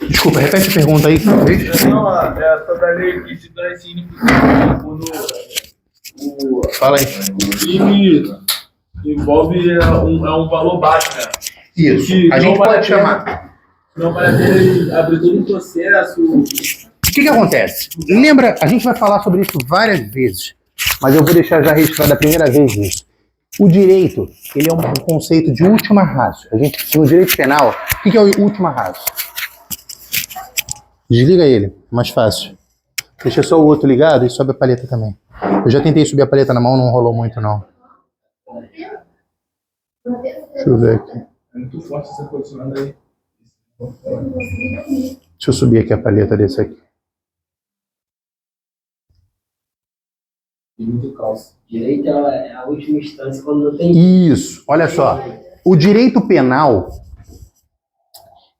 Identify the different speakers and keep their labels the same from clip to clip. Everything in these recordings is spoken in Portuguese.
Speaker 1: Desculpa, repete a pergunta aí.
Speaker 2: Não, é sobre a lei que se dá esse quando
Speaker 1: Fala aí.
Speaker 2: o crime envolve um valor baixo, né?
Speaker 1: Isso.
Speaker 2: Que
Speaker 1: A gente pode chamar.
Speaker 2: Não vai abrir todo um processo.
Speaker 1: O que acontece? Lembra, a gente vai falar sobre isso várias vezes, mas eu vou deixar já registrado a primeira vez isso. O direito, ele é um conceito de última ratio. A gente, no direito penal, o que é o última ratio? Desliga ele, mais fácil. Deixa só o outro ligado e sobe a palheta também. Eu já tentei subir a palheta na mão, não rolou muito não. Deixa eu ver aqui.
Speaker 2: É muito forte essa condicionada aí.
Speaker 1: Deixa eu subir aqui a palheta desse aqui.
Speaker 2: E muito caos.
Speaker 3: Direito é a última instância quando não tem...
Speaker 1: Isso, olha só. O direito penal,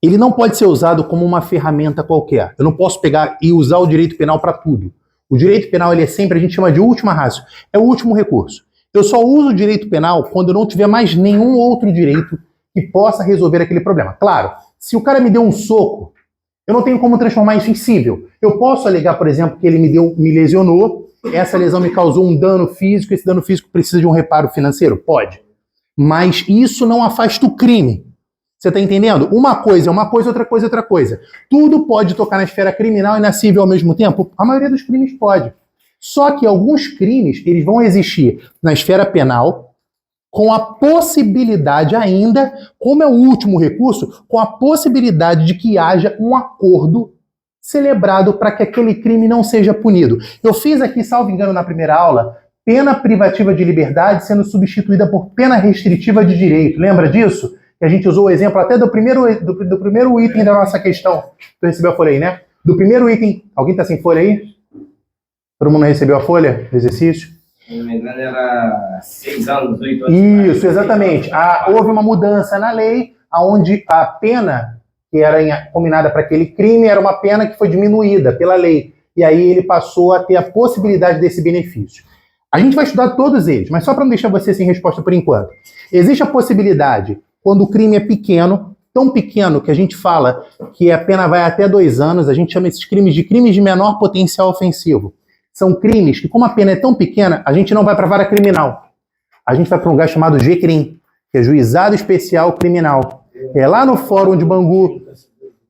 Speaker 1: ele não pode ser usado como uma ferramenta qualquer. Eu não posso pegar e usar o direito penal para tudo. O direito penal, ele é sempre, a gente chama de última ratio. É o último recurso. Eu só uso o direito penal quando eu não tiver mais nenhum outro direito que possa resolver aquele problema. Claro, se o cara me deu um soco, eu não tenho como transformar isso em cível. Eu posso alegar, por exemplo, que ele me lesionou, essa lesão me causou um dano físico, esse dano físico precisa de um reparo financeiro? Pode. Mas isso não afasta o crime. Você está entendendo? Uma coisa é uma coisa, outra coisa é outra coisa. Tudo pode tocar na esfera criminal e na civil ao mesmo tempo? A maioria dos crimes pode. Só que alguns crimes, eles vão existir na esfera penal, com a possibilidade ainda, como é o último recurso, com a possibilidade de que haja um acordo celebrado para que aquele crime não seja punido. Eu fiz aqui, salvo engano, na primeira aula, pena privativa de liberdade sendo substituída por pena restritiva de direito. Lembra disso? Que a gente usou o exemplo até do primeiro item da nossa questão. Tu recebeu a folha aí, né? Do primeiro item. Alguém está sem folha aí? Todo mundo recebeu a folha do exercício?
Speaker 3: Se não me engano, era 6 anos, 8 anos.
Speaker 1: Isso, exatamente. Houve uma mudança na lei, onde a pena que era combinada para aquele crime era uma pena que foi diminuída pela lei. E aí ele passou a ter a possibilidade desse benefício. A gente vai estudar todos eles, mas só para não deixar você sem resposta por enquanto. Existe a possibilidade, quando o crime é pequeno, tão pequeno que a gente fala que a pena vai até 2 anos, a gente chama esses crimes de menor potencial ofensivo. São crimes que, como a pena é tão pequena, a gente não vai para a vara criminal. A gente vai para um lugar chamado GCRIM, que é Juizado Especial Criminal. É lá no Fórum de Bangu.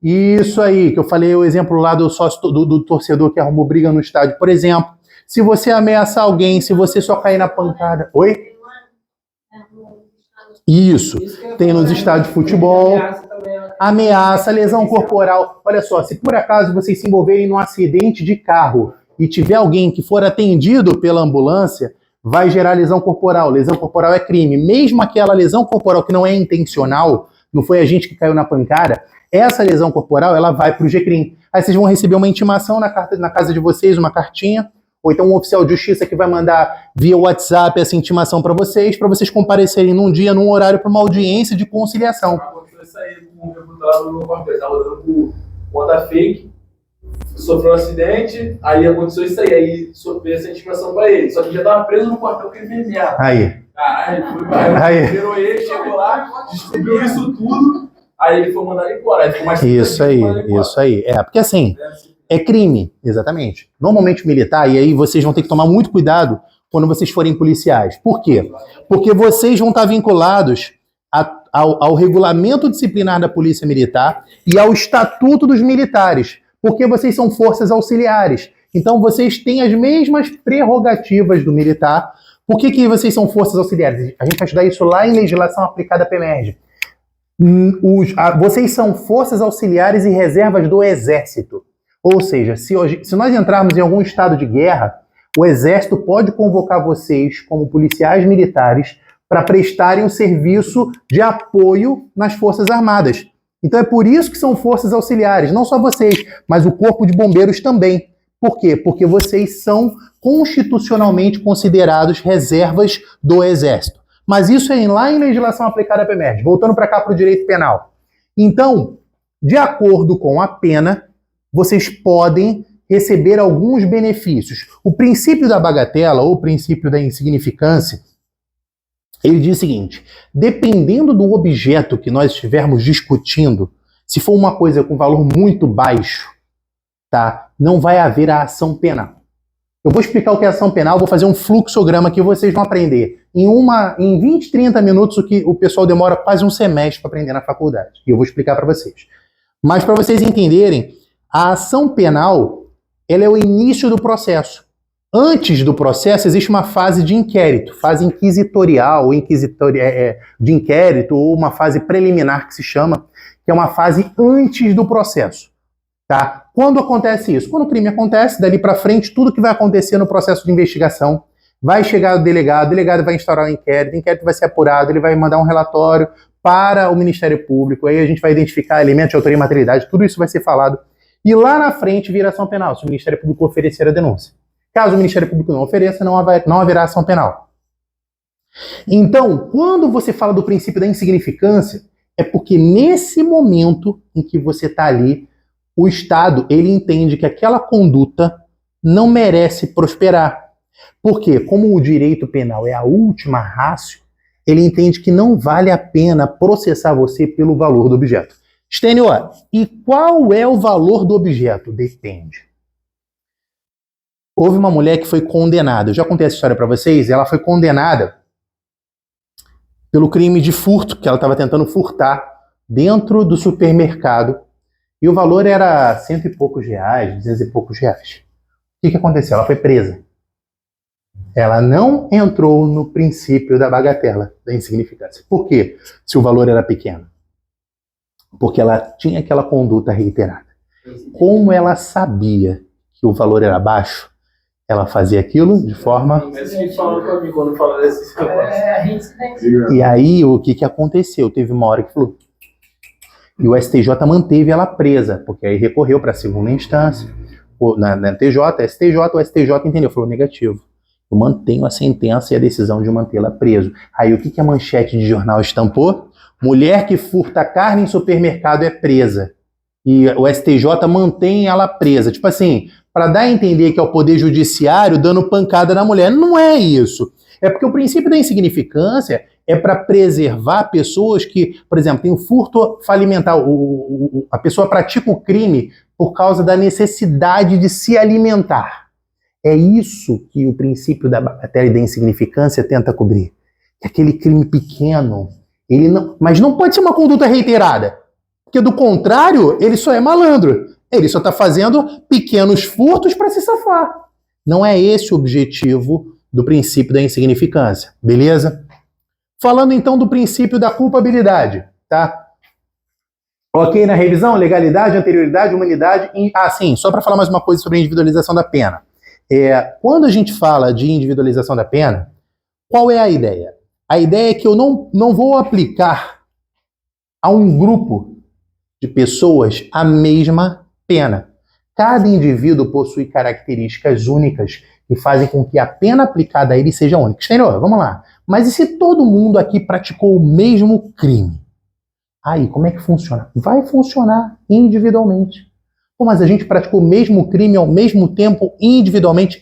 Speaker 1: Isso aí, que eu falei o exemplo lá do sócio do torcedor que arrumou briga no estádio. Por exemplo, se você ameaçar alguém, se você só cair na pancada... Oi? Isso. Tem nos estádios de futebol. Ameaça, lesão corporal. Olha só, se por acaso vocês se envolverem num acidente de carro e tiver alguém que for atendido pela ambulância, vai gerar lesão corporal. Lesão corporal é crime. Mesmo aquela lesão corporal que não é intencional, não foi a gente que caiu na pancada, essa lesão corporal, ela vai para o GCRIM. Aí vocês vão receber uma intimação na casa de vocês, uma cartinha, ou então um oficial de justiça que vai mandar via WhatsApp essa intimação para vocês comparecerem num dia, num horário, para uma audiência de conciliação.
Speaker 2: Aconteceu isso aí com o deputado no quartel, estava dando por conta fake, sofreu um acidente, aí aconteceu isso aí sofreu essa intimação para ele. Só que já estava preso no quartel que ele fez merda.
Speaker 1: Aí.
Speaker 2: Caralho, virou ele, chegou lá, descobriu isso tudo, aí ele foi mandado embora. Aí ficou mais
Speaker 1: isso aí. É, porque assim, é crime, exatamente. Normalmente militar, e aí vocês vão ter que tomar muito cuidado quando vocês forem policiais. Por quê? Porque vocês vão estar vinculados ao regulamento disciplinar da Polícia Militar e ao Estatuto dos Militares, porque vocês são forças auxiliares. Então vocês têm as mesmas prerrogativas do militar. Por que vocês são forças auxiliares? A gente vai estudar isso lá em legislação aplicada à PEMERG. Vocês são forças auxiliares e reservas do Exército. Ou seja, se nós entrarmos em algum estado de guerra, o Exército pode convocar vocês como policiais militares para prestarem um serviço de apoio nas Forças Armadas. Então é por isso que são forças auxiliares, não só vocês, mas o Corpo de Bombeiros também. Por quê? Porque vocês são constitucionalmente considerados reservas do Exército. Mas isso é lá em legislação aplicada à PEMERG. Voltando para cá para o direito penal. Então, de acordo com a pena, vocês podem receber alguns benefícios. O princípio da bagatela, ou o princípio da insignificância, ele diz o seguinte: dependendo do objeto que nós estivermos discutindo, Se for uma coisa com valor muito baixo, tá? Não vai haver a ação penal. Eu vou explicar o que é ação penal, vou fazer um fluxograma que vocês vão aprender. Em 20, 30 minutos, o que o pessoal demora quase um semestre para aprender na faculdade. E eu vou explicar para vocês. Mas para vocês entenderem, a ação penal, ela é o início do processo. Antes do processo, existe uma fase de inquérito, fase inquisitorial, de inquérito, ou uma fase preliminar que se chama, que é uma fase antes do processo. Tá? Quando acontece isso? Quando o crime acontece, dali para frente, tudo que vai acontecer no processo de investigação, vai chegar o delegado vai instaurar o inquérito vai ser apurado, ele vai mandar um relatório para o Ministério Público, aí a gente vai identificar elementos de autoria e materialidade, tudo isso vai ser falado, e lá na frente vira ação penal, se o Ministério Público oferecer a denúncia. Caso o Ministério Público não ofereça, não haverá ação penal. Então, quando você fala do princípio da insignificância, é porque nesse momento em que você está ali, o Estado, ele entende que aquela conduta não merece prosperar. Porque, como o direito penal é a última ratio, ele entende que não vale a pena processar você pelo valor do objeto. Stênio, e qual é o valor do objeto? Depende. Houve uma mulher que foi condenada. Eu já contei essa história para vocês. Ela foi condenada pelo crime de furto, que ela estava tentando furtar dentro do supermercado. E o valor era R$100 e poucos, R$200 e poucos. O que aconteceu? Ela foi presa. Ela não entrou no princípio da bagatela, da insignificância. Por quê? Se o valor era pequeno. Porque ela tinha aquela conduta reiterada. Como ela sabia que o valor era baixo, ela fazia aquilo de forma... E aí, o que aconteceu? Teve uma hora que falou... E o STJ manteve ela presa, porque aí recorreu para a segunda instância, na TJ, o STJ entendeu, falou negativo. Eu mantenho a sentença e a decisão de mantê-la preso. Aí o que a manchete de jornal estampou? Mulher que furta carne em supermercado é presa. E o STJ mantém ela presa. Tipo assim, para dar a entender que é o Poder Judiciário dando pancada na mulher. Não é isso. É porque o princípio da insignificância é para preservar pessoas que, por exemplo, tem o furto falimentar. A pessoa pratica o crime por causa da necessidade de se alimentar. É isso que o princípio da bagatela e da insignificância tenta cobrir. Que aquele crime pequeno, mas não pode ser uma conduta reiterada. Porque, do contrário, ele só é malandro. Ele só está fazendo pequenos furtos para se safar. Não é esse o objetivo do princípio da insignificância. Beleza? Falando então do princípio da culpabilidade, tá? Ok, na revisão, legalidade, anterioridade, humanidade... sim, só para falar mais uma coisa sobre a individualização da pena. Quando a gente fala de individualização da pena, qual é a ideia? A ideia é que eu não vou aplicar a um grupo de pessoas a mesma pena. Cada indivíduo possui características únicas que fazem com que a pena aplicada a ele seja única. Entendeu? Vamos lá. Mas e se todo mundo aqui praticou o mesmo crime? Aí, como é que funciona? Vai funcionar individualmente. Pô, mas a gente praticou o mesmo crime ao mesmo tempo individualmente?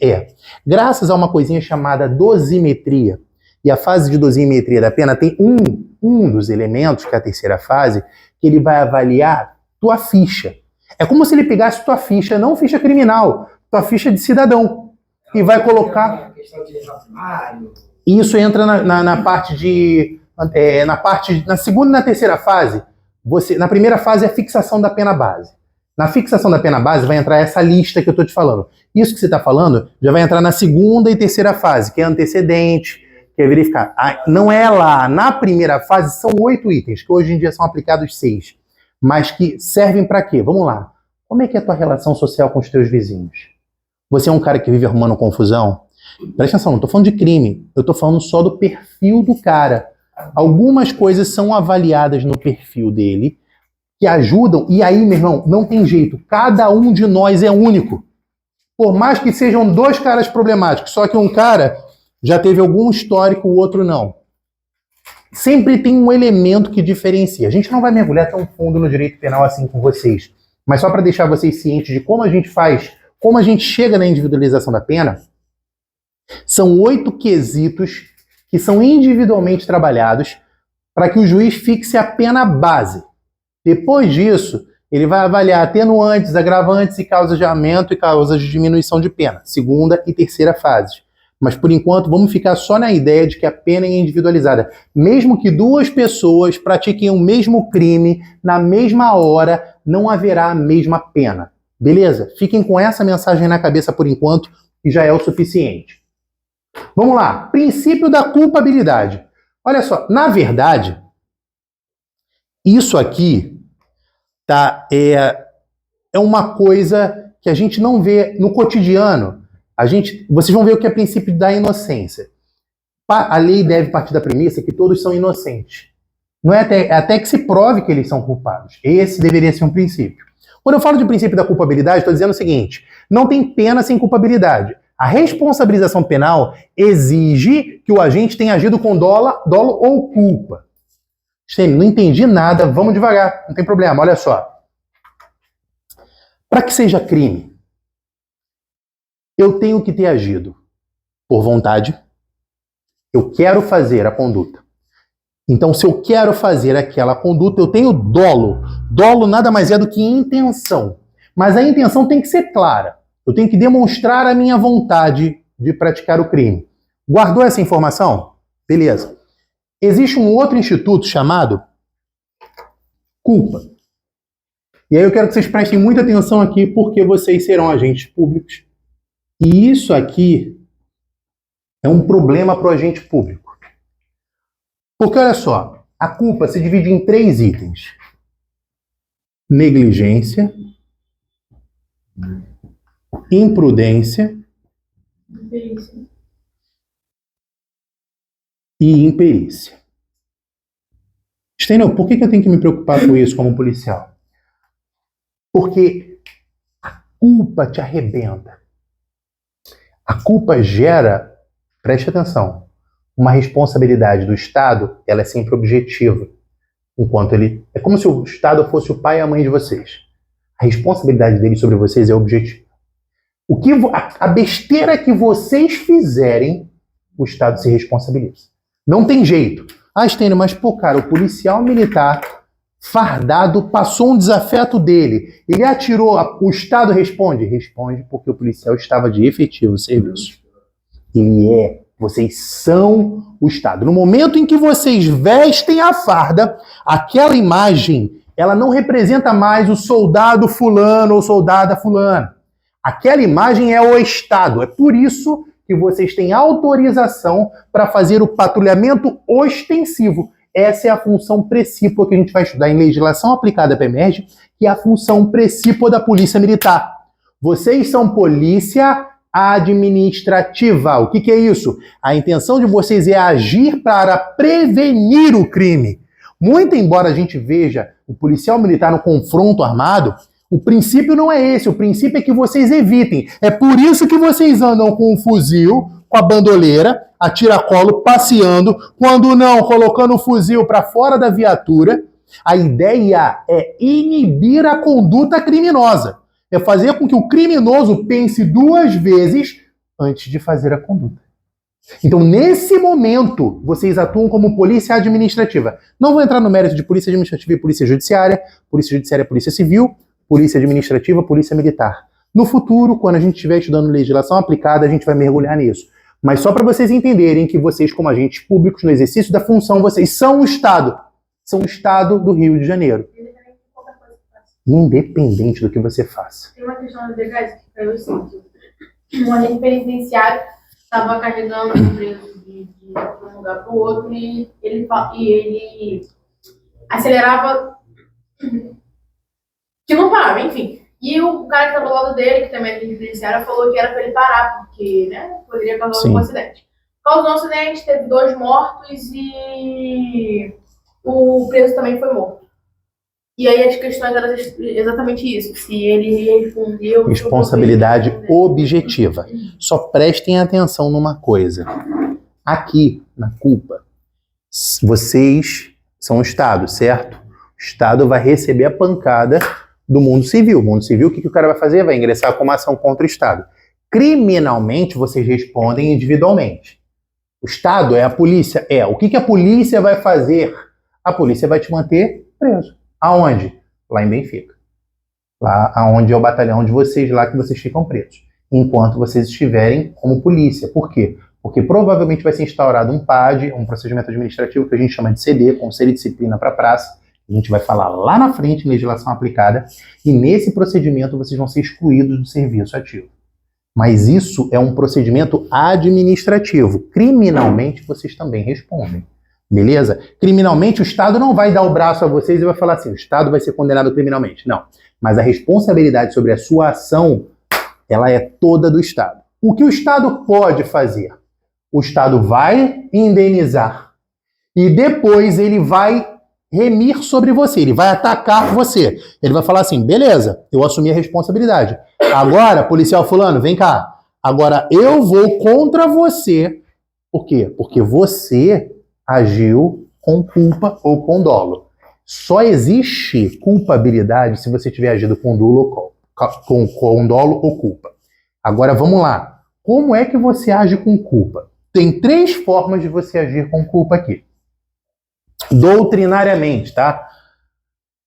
Speaker 1: Graças a uma coisinha chamada dosimetria. E a fase de dosimetria da pena tem um dos elementos, que é a terceira fase, que ele vai avaliar tua ficha. É como se ele pegasse tua ficha, não ficha criminal, tua ficha de cidadão. E vai colocar... Isso entra na parte de... na segunda e na terceira fase, na primeira fase é a fixação da pena base. Na fixação da pena base vai entrar essa lista que eu estou te falando. Isso que você está falando já vai entrar na segunda e terceira fase, que é antecedente, que é verificar. Não é lá. Na primeira fase são 8 itens, que hoje em dia são aplicados 6. Mas que servem para quê? Vamos lá. Como é que é a tua relação social com os teus vizinhos? Você é um cara que vive arrumando confusão? Presta atenção, não estou falando de crime. Eu estou falando só do perfil do cara. Algumas coisas são avaliadas no perfil dele, que ajudam, e aí, meu irmão, não tem jeito. Cada um de nós é único. Por mais que sejam 2 caras problemáticos, só que um cara já teve algum histórico, o outro não. Sempre tem um elemento que diferencia. A gente não vai mergulhar tão fundo no direito penal assim com vocês, mas só para deixar vocês cientes de como a gente faz, como a gente chega na individualização da pena, são 8 quesitos que são individualmente trabalhados para que o juiz fixe a pena base. Depois disso, ele vai avaliar atenuantes, agravantes e causas de aumento e causas de diminuição de pena. Segunda e terceira fases. Mas, por enquanto, vamos ficar só na ideia de que a pena é individualizada. Mesmo que duas pessoas pratiquem o mesmo crime na mesma hora, não haverá a mesma pena. Beleza? Fiquem com essa mensagem na cabeça por enquanto, que já é o suficiente. Vamos lá. Princípio da culpabilidade. Olha só, na verdade, isso aqui é uma coisa que a gente não vê no cotidiano. Vocês vão ver o que é princípio da inocência. A lei deve partir da premissa que todos são inocentes. Não é até que se prove que eles são culpados. Esse deveria ser um princípio. Quando eu falo de princípio da culpabilidade, estou dizendo o seguinte: não tem pena sem culpabilidade. A responsabilização penal exige que o agente tenha agido com dolo ou culpa. Não entendi nada, vamos devagar, não tem problema, olha só. Para que seja crime, eu tenho que ter agido por vontade. Eu quero fazer a conduta. Então, se eu quero fazer aquela conduta, eu tenho dolo. Dolo nada mais é do que intenção. Mas a intenção tem que ser clara. Eu tenho que demonstrar a minha vontade de praticar o crime. Guardou essa informação? Beleza. Existe um outro instituto chamado culpa. E aí eu quero que vocês prestem muita atenção aqui, porque vocês serão agentes públicos. E isso aqui é um problema para o agente público. Porque, olha só, a culpa se divide em 3 itens. Negligência, imprudência e imperícia. Entendeu? Por que eu tenho que me preocupar com isso como policial? Porque a culpa te arrebenta. A culpa gera, preste atenção, uma responsabilidade do Estado, ela é sempre objetiva. É como se o Estado fosse o pai e a mãe de vocês. A responsabilidade dele sobre vocês é objetiva. A besteira que vocês fizerem, o Estado se responsabiliza. Não tem jeito. Stênio, mas pô, cara, o policial militar fardado passou um desafeto dele. Ele atirou, o Estado responde? Responde porque o policial estava de efetivo serviço. Vocês são o Estado. No momento em que vocês vestem a farda, aquela imagem, ela não representa mais o soldado fulano ou soldada fulana. Aquela imagem é o Estado. É por isso que vocês têm autorização para fazer o patrulhamento ostensivo. Essa é a função precípua que a gente vai estudar em legislação aplicada para emerge, que é a função precípua da Polícia Militar. Vocês são polícia administrativa. O que é isso? A intenção de vocês é agir para prevenir o crime. Muito embora a gente veja o policial militar no confronto armado, o princípio não é esse. O princípio é que vocês evitem. É por isso que vocês andam com um fuzil, com a bandoleira, a tiracolo, passeando, quando não, colocando o fuzil para fora da viatura. A ideia é inibir a conduta criminosa. É fazer com que o criminoso pense 2 vezes antes de fazer a conduta. Então, nesse momento, vocês atuam como polícia administrativa. Não vou entrar no mérito de polícia administrativa e polícia judiciária, polícia civil, polícia administrativa, polícia militar. No futuro, quando a gente estiver estudando legislação aplicada, a gente vai mergulhar nisso. Mas só para vocês entenderem que vocês, como agentes públicos, no exercício da função, vocês são o Estado. São o Estado do Rio de Janeiro. Independente do que você faça.
Speaker 4: Tem uma questão das legais que caiu assim, que um agente penitenciário estava carregando um preso de um lugar para o outro e ele acelerava que não parava, enfim. E o cara que estava do lado dele, que também é penitenciário, falou que era para ele parar, porque poderia causar um acidente. Causou um acidente, teve 2 mortos e o preso também foi morto. E aí as questões eram exatamente isso, se ele respondeu...
Speaker 1: Responsabilidade objetiva. Só prestem atenção numa coisa. Aqui, na culpa, vocês são o Estado, certo? O Estado vai receber a pancada do mundo civil. O mundo civil, o que o cara vai fazer? Vai ingressar com uma ação contra o Estado. Criminalmente, vocês respondem individualmente. O Estado é a polícia? O que a polícia vai fazer? A polícia vai te manter preso. Aonde? Lá em Benfica. Lá aonde é o batalhão de vocês, lá que vocês ficam presos. Enquanto vocês estiverem como polícia. Por quê? Porque provavelmente vai ser instaurado um PAD, um procedimento administrativo que a gente chama de CD, Conselho de Disciplina para Praça. A gente vai falar lá na frente, legislação aplicada, e nesse procedimento vocês vão ser excluídos do serviço ativo. Mas isso é um procedimento administrativo. Criminalmente, vocês também respondem. Beleza? Criminalmente, o Estado não vai dar o braço a vocês e vai falar assim, o Estado vai ser condenado criminalmente. Não. Mas a responsabilidade sobre a sua ação, ela é toda do Estado. O que o Estado pode fazer? O Estado vai indenizar e depois ele vai remir sobre você, ele vai atacar você. Ele vai falar assim, beleza, eu assumi a responsabilidade. Agora, policial fulano, vem cá. Agora eu vou contra você. Por quê? Porque você agiu com culpa ou com dolo. Só existe culpabilidade se você tiver agido com dolo ou culpa. Agora vamos lá. Como é que você age com culpa? Tem 3 formas de você agir com culpa aqui. Doutrinariamente, tá?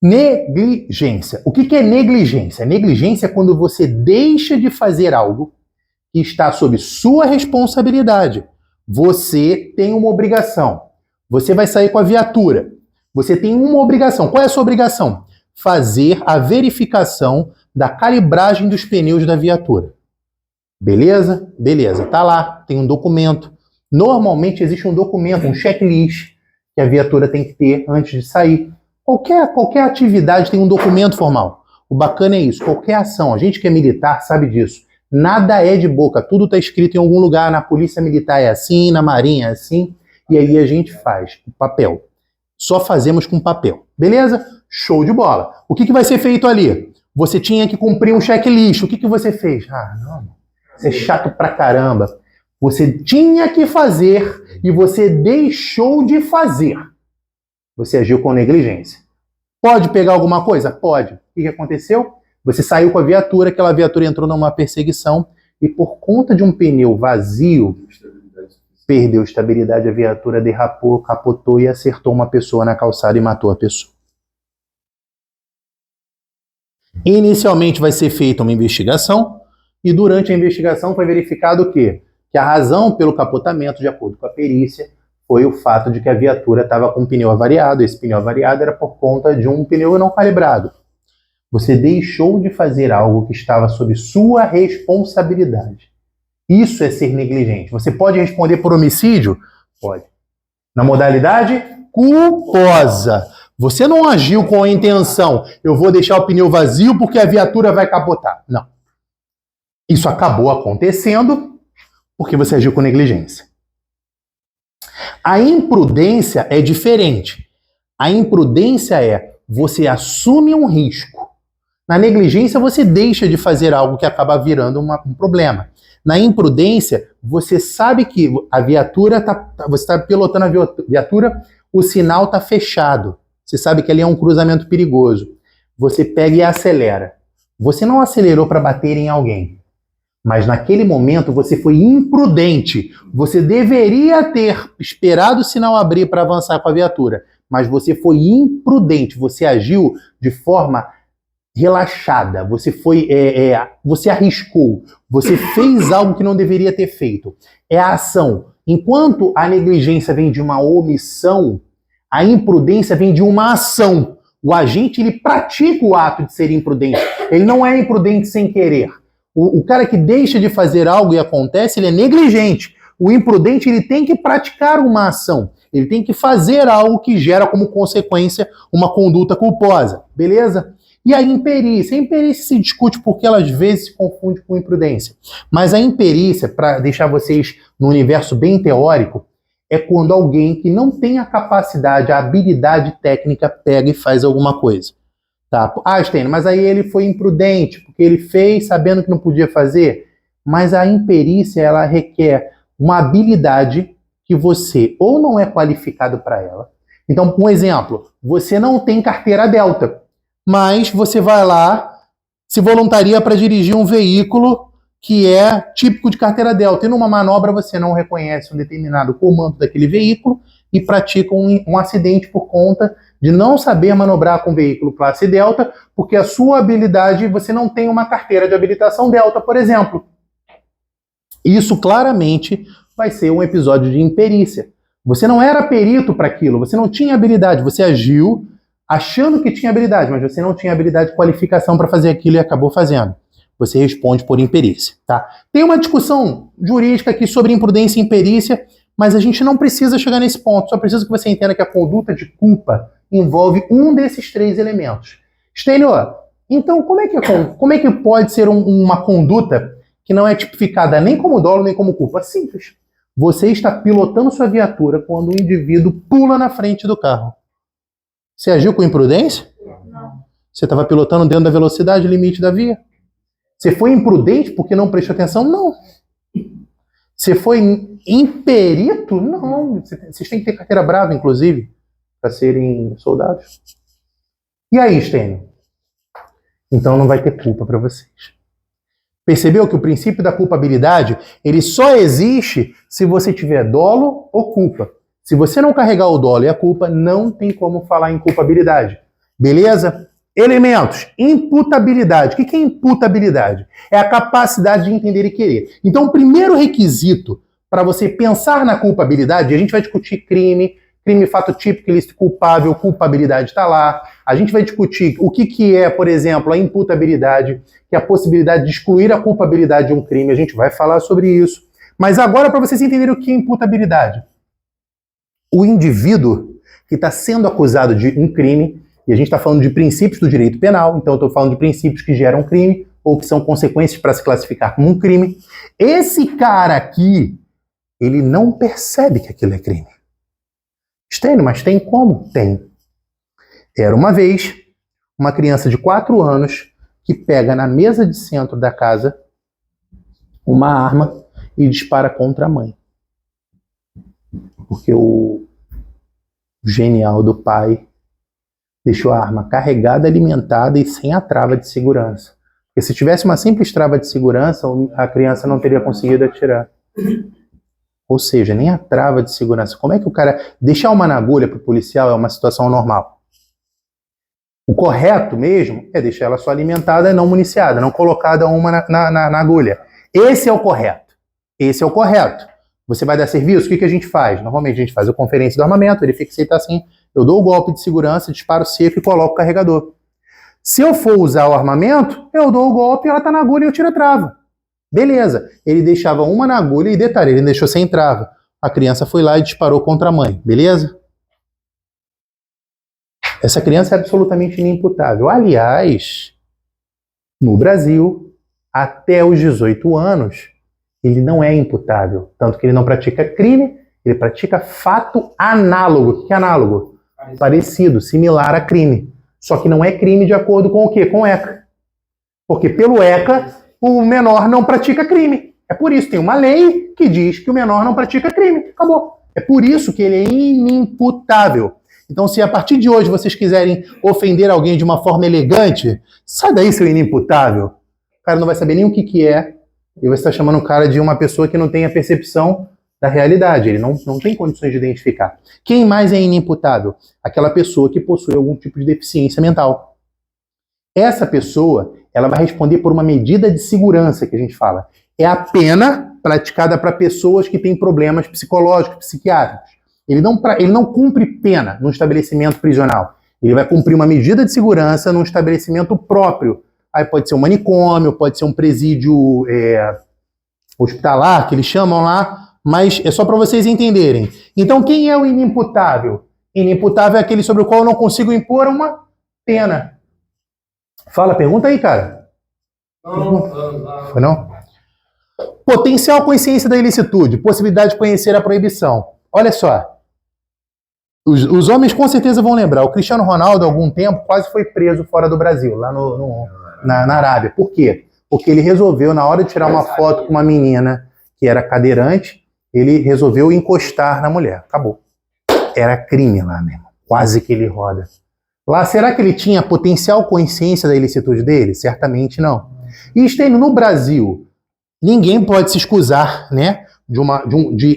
Speaker 1: Negligência. O que é negligência? Negligência é quando você deixa de fazer algo que está sob sua responsabilidade. Você tem uma obrigação. Você vai sair com a viatura. Você tem uma obrigação. Qual é a sua obrigação? Fazer a verificação da calibragem dos pneus da viatura. Beleza? Beleza. Tá lá, tem um documento. Normalmente existe um documento, um checklist que a viatura tem que ter antes de sair. Qualquer atividade tem um documento formal. O bacana é isso, qualquer ação, a gente que é militar sabe disso. Nada é de boca, tudo está escrito em algum lugar, na polícia militar é assim, na marinha é assim, e aí a gente faz o papel. Só fazemos com papel. Beleza? Show de bola. O que vai ser feito ali? Você tinha que cumprir um checklist. O que você fez? Ah, não, isso é chato pra caramba. Você tinha que fazer e você deixou de fazer. Você agiu com negligência. Pode pegar alguma coisa? Pode. O que aconteceu? Você saiu com a viatura, aquela viatura entrou numa perseguição e por conta de um pneu vazio, perdeu estabilidade, a viatura derrapou, capotou e acertou uma pessoa na calçada e matou a pessoa. Inicialmente vai ser feita uma investigação e durante a investigação foi verificado o quê? Que a razão pelo capotamento, de acordo com a perícia, foi o fato de que a viatura estava com um pneu avariado. Esse pneu avariado era por conta de um pneu não calibrado. Você deixou de fazer algo que estava sob sua responsabilidade. Isso é ser negligente. Você pode responder por homicídio? Pode. Na modalidade culposa. Você não agiu com a intenção, eu vou deixar o pneu vazio porque a viatura vai capotar. Não. Isso acabou acontecendo porque você agiu com negligência. A imprudência é diferente. A imprudência é você assume um risco. Na negligência, você deixa de fazer algo que acaba virando um problema. Na imprudência, você sabe que a viatura você está pilotando a viatura, o sinal está fechado. Você sabe que ali é um cruzamento perigoso. Você pega e acelera. Você não acelerou para bater em alguém. Mas naquele momento você foi imprudente. Você deveria ter esperado o sinal abrir para avançar com a viatura. Mas você foi imprudente. Você agiu de forma relaxada. Você você arriscou. Você fez algo que não deveria ter feito. É a ação. Enquanto a negligência vem de uma omissão, a imprudência vem de uma ação. O agente ele pratica o ato de ser imprudente. Ele não é imprudente sem querer. O cara que deixa de fazer algo e acontece, ele é negligente. O imprudente ele tem que praticar uma ação. Ele tem que fazer algo que gera como consequência uma conduta culposa. Beleza? E a imperícia? A imperícia se discute porque ela às vezes se confunde com imprudência. Mas a imperícia, para deixar vocês no universo bem teórico, é quando alguém que não tem a capacidade, a habilidade técnica pega e faz alguma coisa. Tá? Ah, Steiner, mas aí ele foi imprudente, porque ele fez sabendo que não podia fazer. Mas a imperícia, ela requer uma habilidade que você ou não é qualificado para ela. Então, um exemplo, você não tem carteira Delta, mas você vai lá, se voluntaria para dirigir um veículo que é típico de carteira Delta. E numa manobra você não reconhece um determinado comando daquele veículo e praticam um acidente por conta de não saber manobrar com veículo classe Delta, porque a sua habilidade, você não tem uma carteira de habilitação Delta, por exemplo. Isso claramente vai ser um episódio de imperícia. Você não era perito para aquilo, você não tinha habilidade, você agiu achando que tinha habilidade, mas você não tinha habilidade de qualificação para fazer aquilo e acabou fazendo. Você responde por imperícia, tá? Tem uma discussão jurídica aqui sobre imprudência e imperícia, mas a gente não precisa chegar nesse ponto, só precisa que você entenda que a conduta de culpa envolve um desses três elementos. Stênio, então como é que pode ser uma conduta que não é tipificada nem como dolo nem como culpa? Simples. Você está pilotando sua viatura quando um indivíduo pula na frente do carro. Você agiu com imprudência?
Speaker 4: Não.
Speaker 1: Você estava pilotando dentro da velocidade limite da via? Você foi imprudente porque não prestou atenção? Não. Você foi imperito? Não. Vocês têm que ter carteira brava, inclusive, para serem soldados. E aí, Stênio? Então não vai ter culpa para vocês. Percebeu que o princípio da culpabilidade, ele só existe se você tiver dolo ou culpa. Se você não carregar o dolo e a culpa, não tem como falar em culpabilidade. Beleza? Elementos. Imputabilidade. O que é imputabilidade? É a capacidade de entender e querer. Então, o primeiro requisito para você pensar na culpabilidade, a gente vai discutir crime, fato típico, ilícito, culpável, culpabilidade está lá. A gente vai discutir o que é, por exemplo, a imputabilidade, que é a possibilidade de excluir a culpabilidade de um crime. A gente vai falar sobre isso. Mas agora, para vocês entenderem o que é imputabilidade. O indivíduo que está sendo acusado de um crime, e a gente está falando de princípios do direito penal, então eu estou falando de princípios que geram crime, ou que são consequências para se classificar como um crime. Esse cara aqui, ele não percebe que aquilo é crime. Stênio, mas tem como? Tem. Era uma vez uma criança de 4 anos que pega na mesa de centro da casa uma arma e dispara contra a mãe. Porque o genial do pai deixou a arma carregada, alimentada e sem a trava de segurança. Porque se tivesse uma simples trava de segurança, a criança não teria conseguido atirar. Ou seja, nem a trava de segurança. Como é que o cara... Deixar uma na agulha para o policial é uma situação normal. O correto mesmo é deixar ela só alimentada e não municiada, não colocada uma na agulha. Esse é o correto. Esse é o correto. Você vai dar serviço? O que a gente faz? Normalmente a gente faz a conferência do armamento, verifica se ele está assim. Eu dou o golpe de segurança, disparo seco e coloco o carregador. Se eu for usar o armamento, eu dou o golpe, ela está na agulha e eu tiro a trava. Beleza. Ele deixava uma na agulha e detalhe, ele deixou sem trava. A criança foi lá e disparou contra a mãe. Beleza? Essa criança é absolutamente inimputável. Aliás, no Brasil, até os 18 anos, ele não é imputável. Tanto que ele não pratica crime, ele pratica fato análogo. Que análogo? Parecido, similar a crime. Só que não é crime de acordo com o quê? Com o ECA. Porque pelo ECA, o menor não pratica crime. É por isso, tem uma lei que diz que o menor não pratica crime. Acabou. É por isso que ele é inimputável. Então, se a partir de hoje vocês quiserem ofender alguém de uma forma elegante, sai daí, seu inimputável. O cara não vai saber nem o que é, e você está chamando o cara de uma pessoa que não tem a percepção da realidade. Ele não tem condições de identificar. Quem mais é inimputável? Aquela pessoa que possui algum tipo de deficiência mental. Essa pessoa, ela vai responder por uma medida de segurança, que a gente fala. É a pena praticada para pessoas que têm problemas psicológicos, psiquiátricos. Ele não cumpre pena num estabelecimento prisional. Ele vai cumprir uma medida de segurança num estabelecimento próprio. Aí pode ser um manicômio, pode ser um presídio hospitalar, que eles chamam lá, mas é só para vocês entenderem. Então, quem é o inimputável? Inimputável é aquele sobre o qual eu não consigo impor uma pena. Fala, pergunta aí, cara.
Speaker 2: Não.
Speaker 1: Foi não? Potencial consciência da ilicitude, possibilidade de conhecer a proibição. Olha só. Os homens com certeza vão lembrar. O Cristiano Ronaldo, há algum tempo, quase foi preso fora do Brasil, lá na Arábia. Por quê? Porque ele resolveu, na hora de tirar uma foto com uma menina que era cadeirante, ele resolveu encostar na mulher. Acabou. Era crime lá mesmo. Quase que ele roda. Lá, será que ele tinha potencial consciência da ilicitude dele? Certamente não. E Stênio, no Brasil, ninguém pode se excusar, né?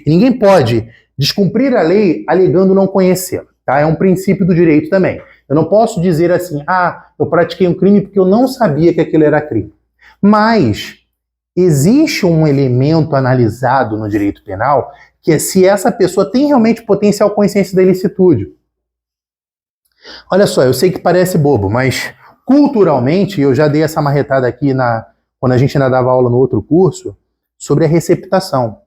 Speaker 1: Ninguém pode Descumprir a lei alegando não conhecê-la, tá? É um princípio do direito também. Eu não posso dizer assim, eu pratiquei um crime porque eu não sabia que aquilo era crime. Mas existe um elemento analisado no direito penal que é se essa pessoa tem realmente potencial consciência da ilicitude. Olha só, eu sei que parece bobo, mas culturalmente, eu já dei essa marretada aqui quando a gente ainda dava aula no outro curso, sobre a receptação.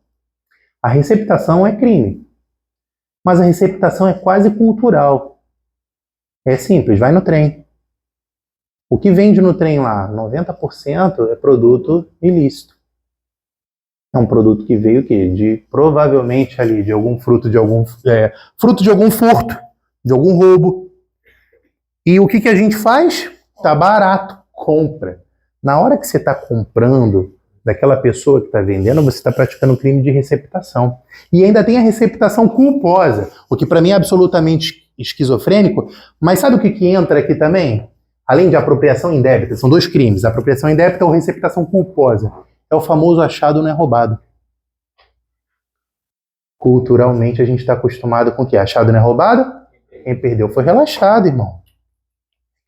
Speaker 1: A receptação é crime, mas a receptação é quase cultural. É simples, vai no trem. O que vende no trem lá, 90% é produto ilícito. É um produto que veio o quê? Provavelmente ali, de algum fruto de algum furto, de algum roubo. E o que a gente faz? Tá barato, compra. Na hora que você está comprando daquela pessoa que está vendendo, você está praticando um crime de receptação. E ainda tem a receptação culposa, o que para mim é absolutamente esquizofrênico, mas sabe o que entra aqui também? Além de apropriação indébita, são dois crimes, apropriação indébita ou receptação culposa. É o famoso achado não é roubado. Culturalmente a gente está acostumado com o quê? Achado não é roubado? Quem perdeu foi relaxado, irmão.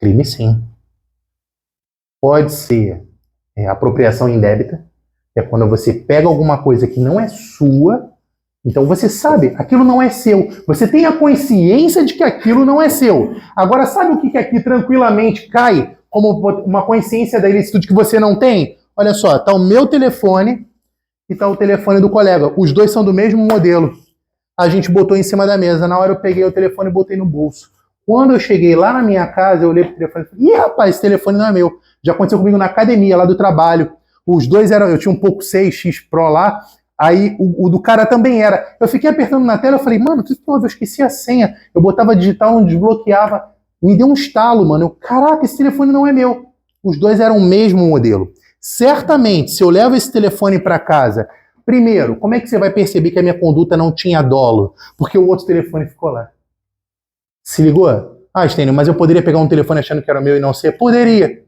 Speaker 1: Crime sim. Pode ser apropriação indébita, que é quando você pega alguma coisa que não é sua, então você sabe, aquilo não é seu. Você tem a consciência de que aquilo não é seu. Agora, sabe o que aqui tranquilamente cai como uma consciência da ilicitude que você não tem? Olha só, tá o meu telefone e tá o telefone do colega. Os dois são do mesmo modelo. A gente botou em cima da mesa. Na hora eu peguei o telefone e botei no bolso. Quando eu cheguei lá na minha casa, eu olhei pro telefone e falei, ih, rapaz, esse telefone não é meu. Já aconteceu comigo na academia, lá do trabalho. Os dois eram, eu tinha um Poco 6X Pro lá, aí o do cara também era. Eu fiquei apertando na tela, eu falei, mano, que porra, eu esqueci a senha. Eu botava digital, não desbloqueava. Me deu um estalo, mano. Caraca, esse telefone não é meu. Os dois eram o mesmo modelo. Certamente, se eu levo esse telefone para casa, primeiro, como é que você vai perceber que a minha conduta não tinha dolo? Porque o outro telefone ficou lá. Se ligou? Stênio, mas eu poderia pegar um telefone achando que era meu e não ser? Poderia.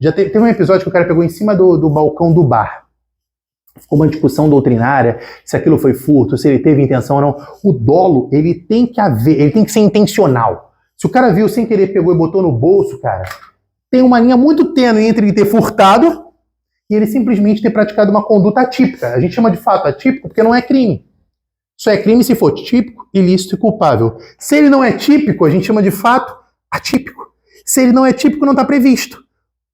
Speaker 1: Já teve um episódio que o cara pegou em cima do balcão do bar. Ficou uma discussão doutrinária, se aquilo foi furto, se ele teve intenção ou não. O dolo, ele tem que ser intencional. Se o cara viu sem querer, pegou e botou no bolso, cara, tem uma linha muito tênue entre ele ter furtado e ele simplesmente ter praticado uma conduta atípica. A gente chama de fato atípico porque não é crime. Só é crime se for típico, ilícito e culpável. Se ele não é típico, a gente chama de fato atípico. Se ele não é típico, não está previsto.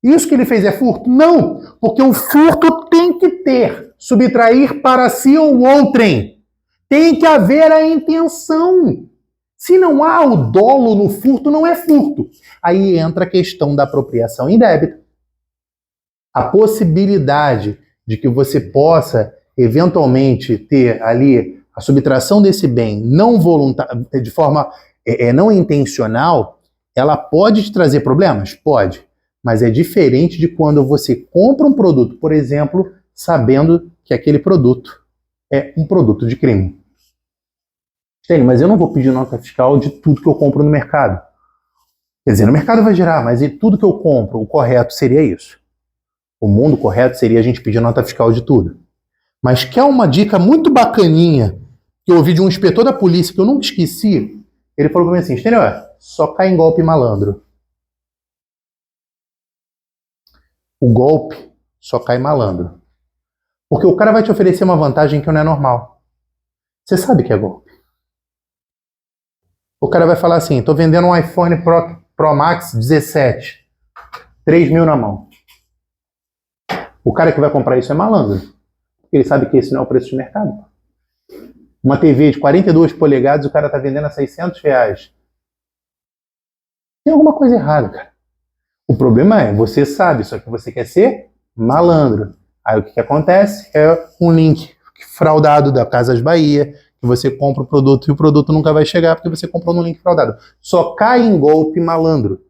Speaker 1: Isso que ele fez é furto? Não, porque o furto tem que ter, subtrair para si ou outrem. Tem que haver a intenção. Se não há o dolo no furto, não é furto. Aí entra a questão da apropriação indébita. A possibilidade de que você possa, eventualmente, ter ali a subtração desse bem não voluntária, de forma não intencional, ela pode te trazer problemas? Pode. Mas é diferente de quando você compra um produto, por exemplo, sabendo que aquele produto é um produto de crime. Stênio, mas eu não vou pedir nota fiscal de tudo que eu compro no mercado. Quer dizer, no mercado vai gerar, mas e tudo que eu compro, o correto seria isso. O mundo correto seria a gente pedir nota fiscal de tudo. Mas quer uma dica muito bacaninha que eu ouvi de um inspetor da polícia que eu nunca esqueci? Ele falou para mim assim, Stênio, só cai em golpe malandro. O golpe só cai malandro. Porque o cara vai te oferecer uma vantagem que não é normal. Você sabe que é golpe. O cara vai falar assim, tô vendendo um iPhone Pro Max 17. 3 mil na mão. O cara que vai comprar isso é malandro. Ele sabe que esse não é o preço de mercado. Uma TV de 42 polegadas, o cara tá vendendo a R$600. Tem alguma coisa errada, cara. O problema é, você sabe, só que você quer ser malandro. Aí o que acontece? É um link fraudado da Casas Bahia, que você compra o produto e o produto nunca vai chegar porque você comprou no link fraudado. Só cai em golpe malandro.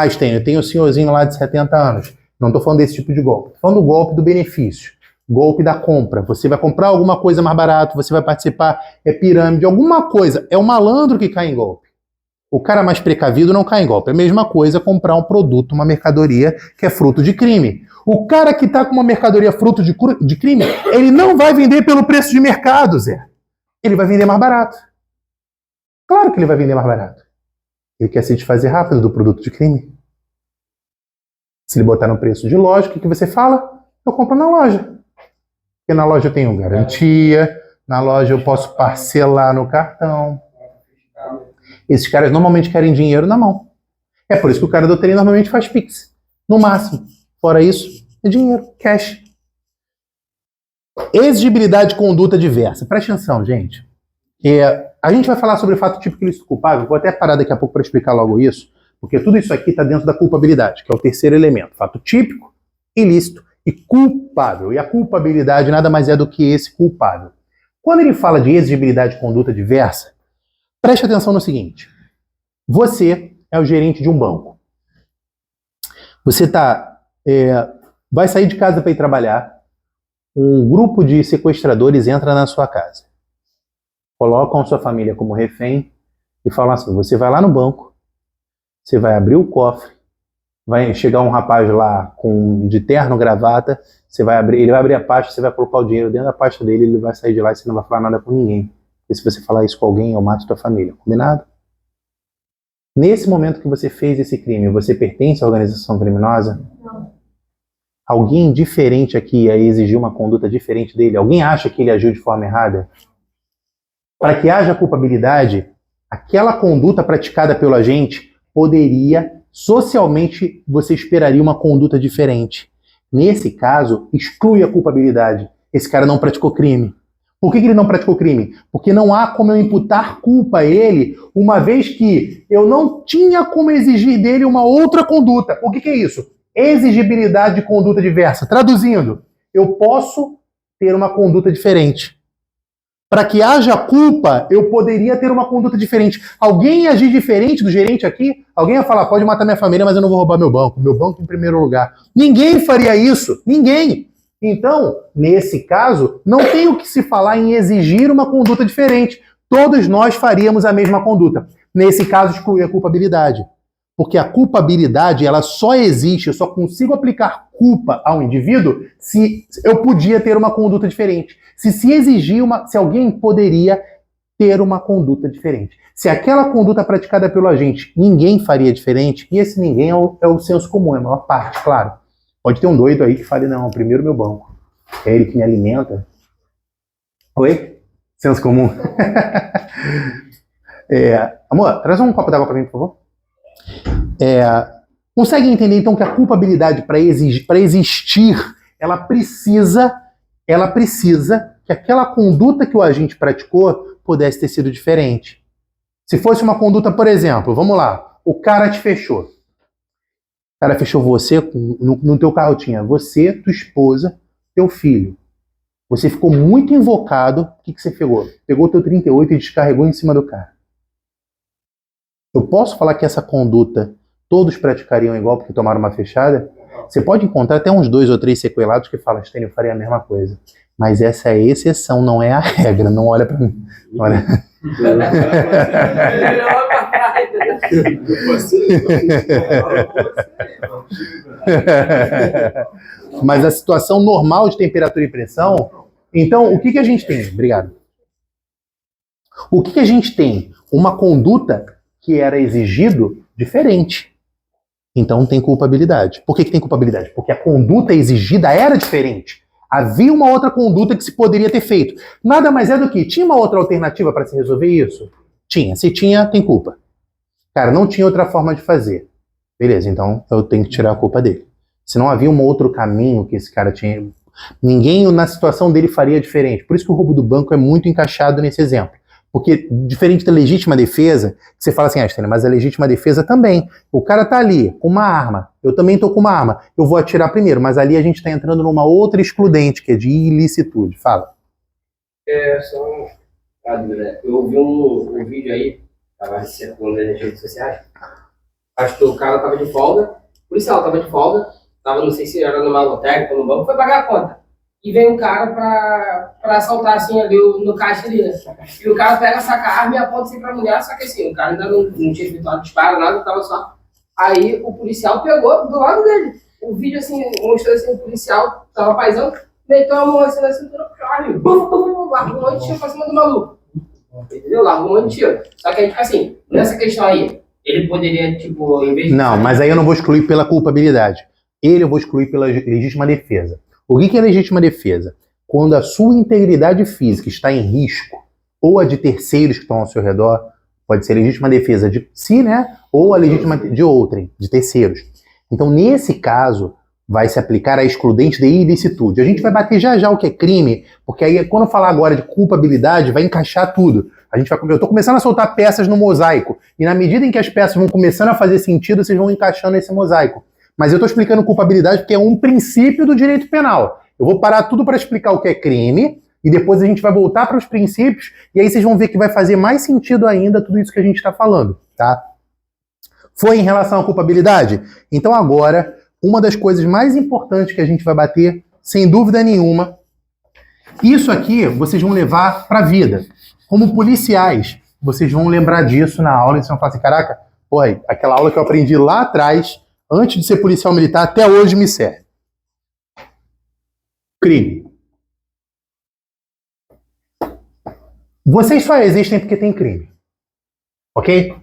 Speaker 1: Stênio, tem o senhorzinho lá de 70 anos. Não estou falando desse tipo de golpe. Estou falando do golpe do benefício. Golpe da compra. Você vai comprar alguma coisa mais barato, você vai participar, é pirâmide, alguma coisa. É o malandro que cai em golpe. O cara mais precavido não cai em golpe. É a mesma coisa comprar um produto, uma mercadoria que é fruto de crime. O cara que está com uma mercadoria fruto de crime, ele não vai vender pelo preço de mercado, Zé. ele vai vender mais barato. Claro que ele vai vender mais barato. Ele quer se desfazer rápido do produto de crime. Se ele botar no preço de loja, o que você fala? Eu compro na loja. Porque na loja eu tenho garantia, na loja eu posso parcelar no cartão. Esses caras normalmente querem dinheiro na mão. É por isso que o cara do TI normalmente faz Pix. No máximo. Fora isso, é dinheiro, cash. Exigibilidade de conduta diversa. Presta atenção, gente. A gente vai falar sobre o fato típico ilícito culpável. Vou até parar daqui a pouco para explicar logo isso, porque tudo isso aqui está dentro da culpabilidade, que é o terceiro elemento. Fato típico, ilícito e culpável. E a culpabilidade nada mais é do que esse culpável. Quando ele fala de exigibilidade de conduta diversa, preste atenção no seguinte. Você é o gerente de um banco. Você vai sair de casa para ir trabalhar. Um grupo de sequestradores entra na sua casa. Colocam a sua família como refém e falam assim, você vai lá no banco, você vai abrir o cofre, vai chegar um rapaz lá de terno, gravata, ele vai abrir a pasta, você vai colocar o dinheiro dentro da pasta dele, ele vai sair de lá e você não vai falar nada com ninguém. E se você falar isso com alguém, eu mato tua família. Combinado? Nesse momento que você fez esse crime, você pertence à organização criminosa?
Speaker 4: Não.
Speaker 1: Alguém diferente aqui ia exigir uma conduta diferente dele? Alguém acha que ele agiu de forma errada? Para que haja culpabilidade, aquela conduta praticada pelo agente poderia, socialmente, você esperaria uma conduta diferente. Nesse caso, exclui a culpabilidade. Esse cara não praticou crime. Por que ele não praticou crime? Porque não há como eu imputar culpa a ele, uma vez que eu não tinha como exigir dele uma outra conduta. O que é isso? Exigibilidade de conduta diversa. Traduzindo, eu posso ter uma conduta diferente. Para que haja culpa, eu poderia ter uma conduta diferente. Alguém ia agir diferente do gerente aqui? Alguém ia falar, pode matar minha família, mas eu não vou roubar meu banco. Meu banco em primeiro lugar. Ninguém faria isso. Ninguém. Então, nesse caso, não tem o que se falar em exigir uma conduta diferente. Todos nós faríamos a mesma conduta. Nesse caso, excluir a culpabilidade. Porque a culpabilidade, ela só existe, eu só consigo aplicar culpa ao indivíduo se eu podia ter uma conduta diferente. Se alguém poderia ter uma conduta diferente. Se aquela conduta praticada pelo agente, ninguém faria diferente, e esse ninguém é o senso comum, é a maior parte, claro. Pode ter um doido aí que fale, não, primeiro meu banco. É ele que me alimenta. Oi? Senso comum. Amor, traz um copo d'água pra mim, por favor. Consegue entender então que a culpabilidade para existir, ela precisa que aquela conduta que o agente praticou pudesse ter sido diferente. Se fosse uma conduta, por exemplo, vamos lá, o cara te fechou. O cara fechou você, no teu carro tinha você, tua esposa, teu filho. Você ficou muito invocado, o que você pegou? Pegou teu 38 e descarregou em cima do cara. Eu posso falar que essa conduta todos praticariam igual porque tomaram uma fechada? Você pode encontrar até uns 2 ou 3 sequelados que falam, Stênio, eu faria a mesma coisa. Mas essa é a exceção, não é a regra. Não olha pra mim. Olha. Mas a situação normal de temperatura e pressão... Então, o que a gente tem? Obrigado. O que a gente tem? Uma conduta que era exigido diferente. Então tem culpabilidade. Por que tem culpabilidade? Porque a conduta exigida era diferente. Havia uma outra conduta que se poderia ter feito. Nada mais é do que, tinha uma outra alternativa para se resolver isso? Tinha. Se tinha, tem culpa. Cara, não tinha outra forma de fazer. Beleza, então eu tenho que tirar a culpa dele. Se não havia um outro caminho que esse cara tinha... Ninguém na situação dele faria diferente. Por isso que o roubo do banco é muito encaixado nesse exemplo. Porque, diferente da legítima defesa, você fala assim, Stênio, mas a legítima defesa também. O cara tá ali com uma arma, eu também tô com uma arma, eu vou atirar primeiro, mas ali a gente tá entrando numa outra excludente, que é de ilicitude. Fala.
Speaker 3: Só uma dúvida. Eu vi um vídeo aí, tava circulando nas redes sociais, acho que o cara tava de folga, o policial tava de folga, tava, não sei se era numa lotérica ou no banco, foi pagar a conta. E vem um cara pra assaltar, assim, ali no caixa ali, né? E o cara pega, saca a arma e aponta assim pra mulher, só que assim, o cara ainda não tinha efetuado disparo, nada, tava só... Aí o policial pegou do lado dele. O vídeo, assim, mostrou assim, o policial tava paisando, meteu a mão assim na cintura, puxou a arma, bum, largou e tinha pra cima do maluco. Entendeu? Largou um monte de tiro. Só que, assim, nessa questão aí, ele poderia, tipo, em vez de...
Speaker 1: Não, mas aí eu não vou excluir pela culpabilidade. Ele eu vou excluir pela legítima defesa. O que é legítima defesa? Quando a sua integridade física está em risco, ou a de terceiros que estão ao seu redor, pode ser legítima defesa de si, né? Ou a legítima de outrem, de terceiros. Então, nesse caso, vai se aplicar a excludente de ilicitude. A gente vai bater já o que é crime, porque aí, quando eu falar agora de culpabilidade, vai encaixar tudo. Eu estou começando a soltar peças no mosaico, e na medida em que as peças vão começando a fazer sentido, vocês vão encaixando esse mosaico. Mas eu estou explicando culpabilidade porque é um princípio do direito penal. Eu vou parar tudo para explicar o que é crime, e depois a gente vai voltar para os princípios, e aí vocês vão ver que vai fazer mais sentido ainda tudo isso que a gente está falando, tá? Foi em relação à culpabilidade? Então agora, uma das coisas mais importantes que a gente vai bater, sem dúvida nenhuma, isso aqui vocês vão levar para a vida. Como policiais, vocês vão lembrar disso na aula, e vocês vão falar assim, caraca, porra, aquela aula que eu aprendi lá atrás, antes de ser policial militar, até hoje me serve. Crime. Vocês só existem porque tem crime. Ok?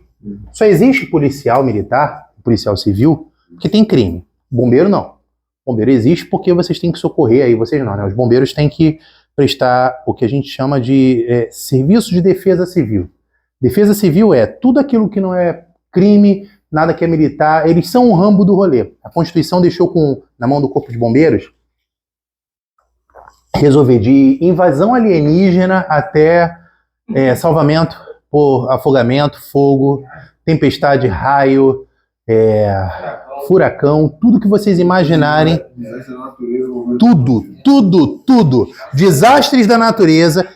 Speaker 1: Só existe policial militar, policial civil, porque tem crime. Bombeiro não. Bombeiro existe porque vocês têm que socorrer, aí vocês não, né? Os bombeiros têm que prestar o que a gente chama de serviço de defesa civil. Defesa civil é tudo aquilo que não é crime, nada que é militar, eles são o Rambo do rolê. A Constituição deixou na mão do Corpo de Bombeiros resolver de invasão alienígena até salvamento por afogamento, fogo, tempestade, raio, furacão, tudo que vocês imaginarem, tudo, desastres da natureza,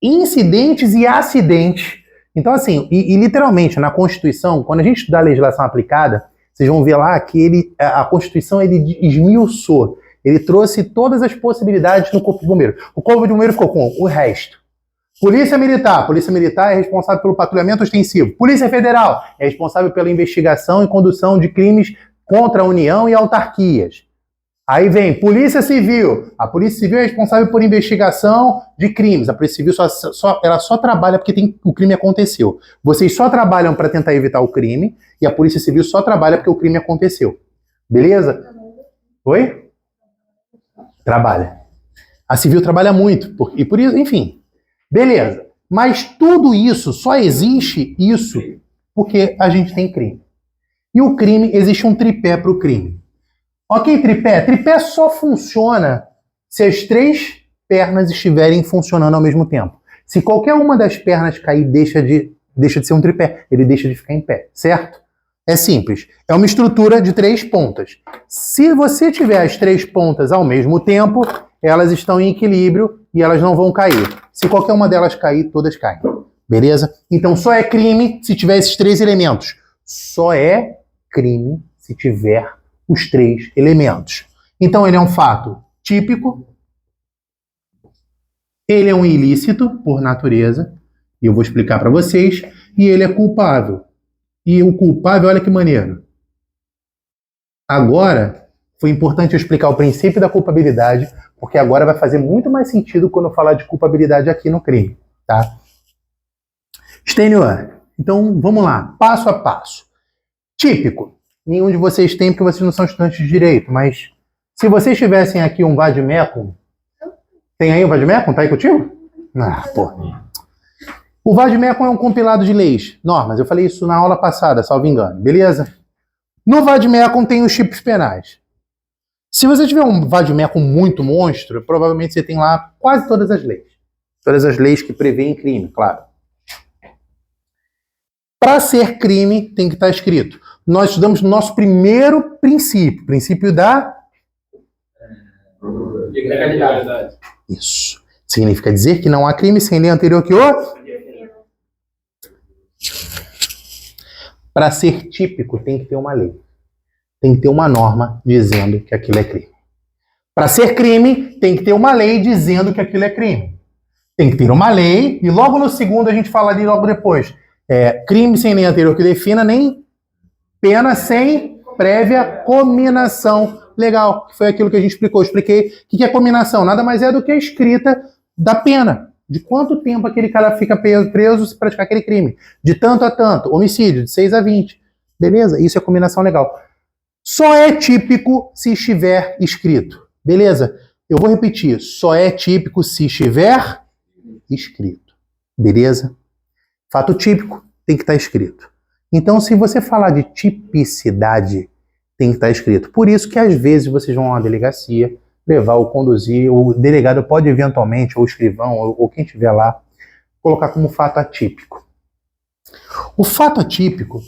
Speaker 1: incidentes e acidentes. Então assim, e literalmente na Constituição, quando a gente estudar a legislação aplicada, vocês vão ver lá que a Constituição ele esmiuçou, ele trouxe todas as possibilidades no Corpo de Bombeiro. O Corpo de Bombeiro ficou com o resto. Polícia Militar é responsável pelo patrulhamento ostensivo. Polícia Federal é responsável pela investigação e condução de crimes contra a União e autarquias. Aí vem Polícia Civil. A Polícia Civil é responsável por investigação de crimes. A Polícia Civil ela só trabalha porque o crime aconteceu. Vocês só trabalham para tentar evitar o crime e a Polícia Civil só trabalha porque o crime aconteceu. Beleza? Oi? Trabalha. A Civil trabalha muito. E por isso, enfim... Beleza, mas tudo isso, só existe isso porque a gente tem crime. E o crime, existe um tripé para o crime. Ok, tripé? Tripé só funciona se as três pernas estiverem funcionando ao mesmo tempo. Se qualquer uma das pernas cair, deixa de ser um tripé, ele deixa de ficar em pé, certo? É simples, é uma estrutura de 3 pontas. Se você tiver as 3 pontas ao mesmo tempo, elas estão em equilíbrio e elas não vão cair. Se qualquer uma delas cair, todas caem. Beleza? Então só é crime se tiver esses 3 elementos. Só é crime se tiver os 3 elementos. Então ele é um fato típico, ele é um ilícito por natureza, e eu vou explicar para vocês, e ele é culpável. E o culpável, olha que maneiro. Agora, foi importante eu explicar o princípio da culpabilidade, porque agora vai fazer muito mais sentido quando eu falar de culpabilidade aqui no crime, tá? Exterior. Então, vamos lá, passo a passo. Típico. Nenhum de vocês tem, porque vocês não são estudantes de direito, mas se vocês tivessem aqui um vade-mecum, tem aí o vade-mecum? Tá aí contigo? Ah, pô. O vade-mecum é um compilado de leis, normas. Eu falei isso na aula passada, salvo engano, beleza? No vade-mecum tem os tipos penais. Se você tiver um vade-mecum muito monstro, provavelmente você tem lá quase todas as leis. Todas as leis que prevêem crime, claro. Para ser crime, tem que estar escrito. Nós estudamos no nosso primeiro princípio, princípio da
Speaker 3: Legalidade.
Speaker 1: Isso. Significa dizer que não há crime sem lei anterior que o... Para ser típico, tem que ter uma lei. Tem que ter uma norma dizendo que aquilo é crime. Para ser crime, tem que ter uma lei dizendo que aquilo é crime. Tem que ter uma lei, e logo no segundo a gente fala ali logo depois. Crime sem lei anterior que defina, nem pena sem prévia cominação legal. Que foi aquilo que a gente explicou. Eu expliquei o que é cominação. Nada mais é do que a escrita da pena. De quanto tempo aquele cara fica preso se praticar aquele crime? De tanto a tanto. Homicídio, de 6 a 20. Beleza? Isso é combinação legal. Só é típico se estiver escrito. Beleza? Eu vou repetir. Só é típico se estiver escrito. Beleza? Fato típico tem que estar escrito. Então, se você falar de tipicidade, tem que estar escrito. Por isso que, às vezes, vocês vão a uma delegacia, levar ou conduzir, o delegado pode eventualmente, ou o escrivão, ou quem estiver lá, colocar como fato atípico. O fato atípico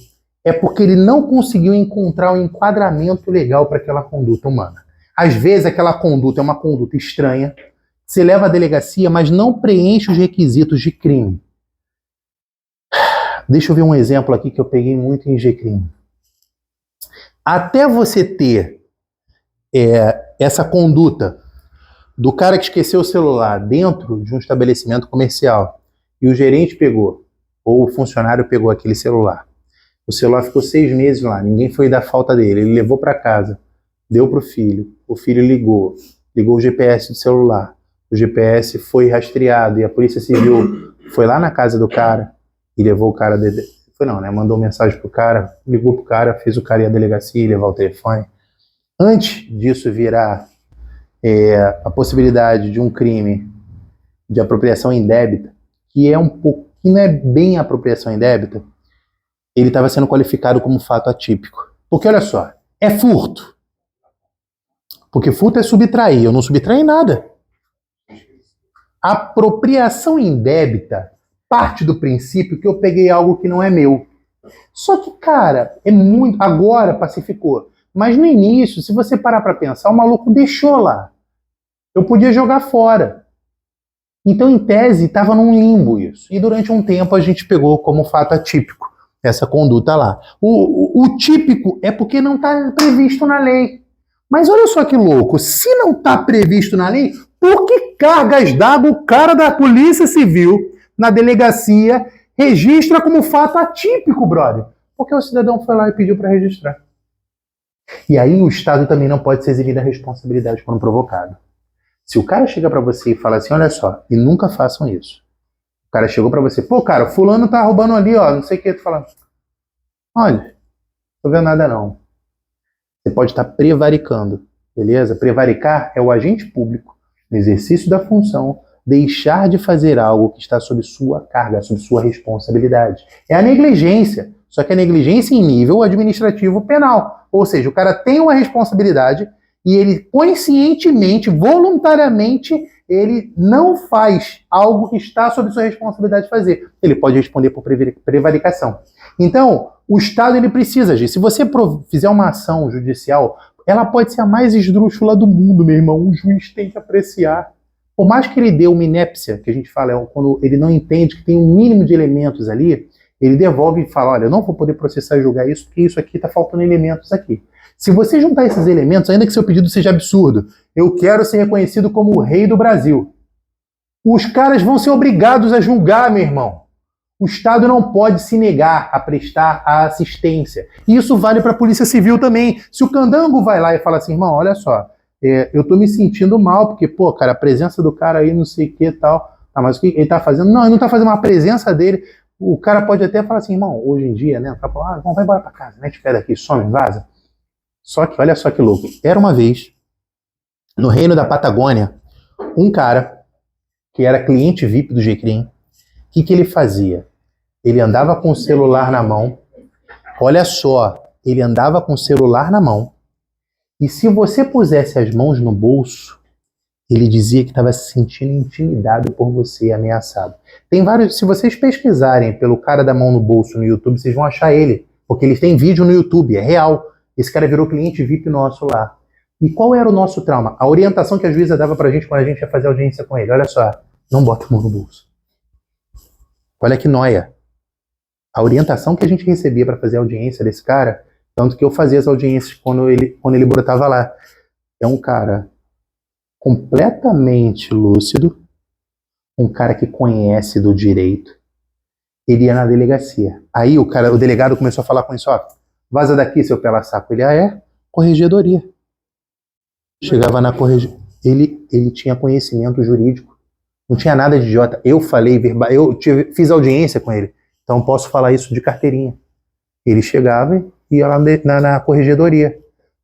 Speaker 1: é porque ele não conseguiu encontrar um enquadramento legal para aquela conduta humana. Às vezes aquela conduta é uma conduta estranha, você leva à delegacia, mas não preenche os requisitos de crime. Deixa eu ver um exemplo aqui que eu peguei muito em G-crime. Até você ter essa conduta do cara que esqueceu o celular dentro de um estabelecimento comercial e o gerente pegou, ou o funcionário pegou aquele celular. O celular ficou 6 meses lá, ninguém foi dar falta dele, ele levou para casa, deu para o filho ligou o GPS do celular, o GPS foi rastreado e a Polícia Civil foi lá na casa do cara e levou o cara, mandou mensagem pro cara, ligou pro cara, fez o cara ir à delegacia e levar o telefone. Antes disso virar a possibilidade de um crime de apropriação indébita, que é que não é bem apropriação indébita, ele estava sendo qualificado como fato atípico. Porque olha só, é furto. Porque furto é subtrair, eu não subtraí nada. Apropriação indébita parte do princípio que eu peguei algo que não é meu. Só que, cara, agora pacificou. Mas no início, se você parar para pensar, o maluco deixou lá. Eu podia jogar fora. Então, em tese, estava num limbo isso. E durante um tempo a gente pegou como fato atípico essa conduta lá. O típico é porque não está previsto na lei. Mas olha só que louco. Se não está previsto na lei, por que cargas d'água o cara da Polícia Civil na delegacia registra como fato atípico, brother? Porque o cidadão foi lá e pediu para registrar. E aí o Estado também não pode se eximir da responsabilidade quando provocado. Se o cara chega para você e fala assim, olha só, e nunca façam isso. O cara chegou para você, pô, cara, fulano tá roubando ali, ó, não sei o que, tu fala, olha, não tô vendo nada não. Você pode estar prevaricando, beleza? Prevaricar é o agente público, no exercício da função, deixar de fazer algo que está sob sua carga, sob sua responsabilidade. É a negligência, só que a negligência em nível administrativo penal. Ou seja, o cara tem uma responsabilidade e ele conscientemente, voluntariamente, ele não faz algo que está sob sua responsabilidade de fazer. Ele pode responder por prevaricação. Então, o Estado ele precisa agir. Se você fizer uma ação judicial, ela pode ser a mais esdrúxula do mundo, meu irmão. O juiz tem que apreciar. Por mais que ele dê uma inépcia, que a gente fala, quando ele não entende que tem um mínimo de elementos ali, ele devolve e fala, olha, eu não vou poder processar e julgar isso, porque isso aqui está faltando elementos aqui. Se você juntar esses elementos, ainda que seu pedido seja absurdo, eu quero ser reconhecido como o rei do Brasil. Os caras vão ser obrigados a julgar, meu irmão. O Estado não pode se negar a prestar a assistência. E isso vale para a Polícia Civil também. Se o candango vai lá e fala assim, irmão, olha só, eu tô me sentindo mal, porque, pô, cara, a presença do cara aí, não sei o que e tal. Ah, mas o que ele tá fazendo? Não, ele não tá fazendo uma presença dele. O cara pode até falar assim, irmão, hoje em dia, né? O cara fala, irmão, vai embora pra casa, né? Te pega aqui, some, vaza. Só que, olha só que louco. Era uma vez, no reino da Patagônia, um cara que era cliente VIP do G-crime. O que ele fazia? Ele andava com o celular na mão. Olha só, ele andava com o celular na mão. E se você pusesse as mãos no bolso, ele dizia que estava se sentindo intimidado por você, ameaçado. Tem vários, se vocês pesquisarem pelo cara da mão no bolso no YouTube, vocês vão achar ele, porque ele tem vídeo no YouTube, é real. Esse cara virou cliente VIP nosso lá. E qual era o nosso trauma? A orientação que a juíza dava pra gente quando a gente ia fazer audiência com ele. Olha só, não bota a mão no bolso. Olha que noia. A orientação que a gente recebia para fazer a audiência desse cara, tanto que eu fazia as audiências quando ele brotava lá. É um cara completamente lúcido, um cara que conhece do direito. Ele ia na delegacia. Aí o delegado começou a falar com isso, ó, vaza daqui, seu pela-saco. Ele, corregedoria. Chegava na corregedoria. Ele tinha conhecimento jurídico. Não tinha nada de idiota. Eu falei, fiz audiência com ele. Então posso falar isso de carteirinha. Ele chegava e ia lá na corregedoria.